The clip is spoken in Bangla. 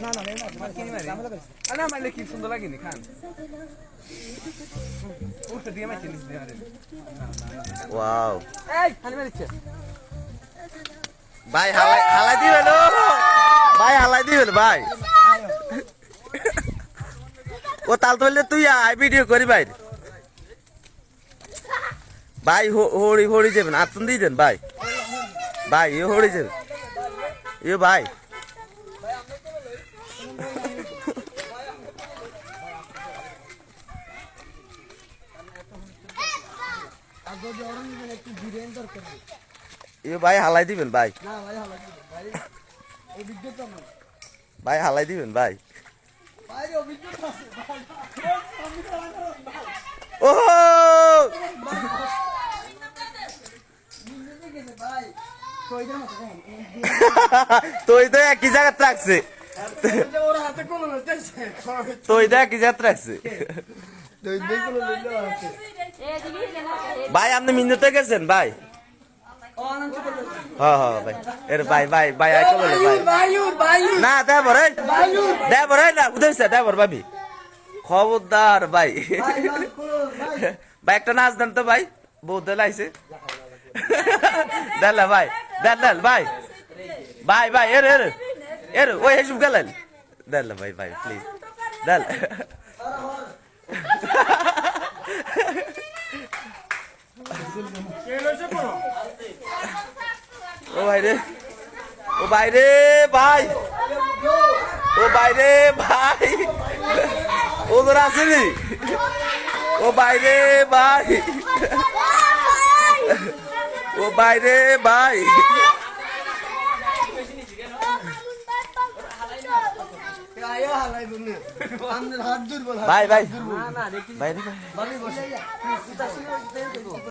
না মারলে কি সুন্দর লাগেনি খান উঠে দিয়ে মারছি নিচ দিয়ে ওয়াও এই খালি মারিচ্ছে ভাই হালাই দিবেন ও ভাই হালাই দিবেন ভাই ও তাল তোলে তুই আই ভিডিও করি ভাই ভাই হড়ি হড়ি যাবেন আতন দিয়ে দেন ভাই ভাই এ হড়ি যাবেন এ ভাই এ ভাই হালাই দিবেন ভাই ভাই হালাই দিবেন ভাই ও তুই তো একই জায়গায় রাখছে তুই তো একই জায়গায় রাখছে ভাই আপনি মিন্নতে গেছেন ভাই হ্যাঁ হ্যাঁ ভাই এর ভাই ভাই ভাই আই কল ভাই না দেবর এই দেবর এই না উদয়ছে দেবর ভাবি খবরদার ভাই ভাই একটা নাচ দেন তো ভাই বহুত লাইছে দেলা ভাই দেল ভাই ভাই ভাই এর এর এর ওই হেসুম গেলেন দেল ভাই ভাই প্লিজ দেল ও ভাই রে ও ভাই রে ভাই ও ভাই রে ভাই ও তোর আসেনি ও ভাই রে ভাই ও ভাই রে ভাই ভাই ভাই ভাই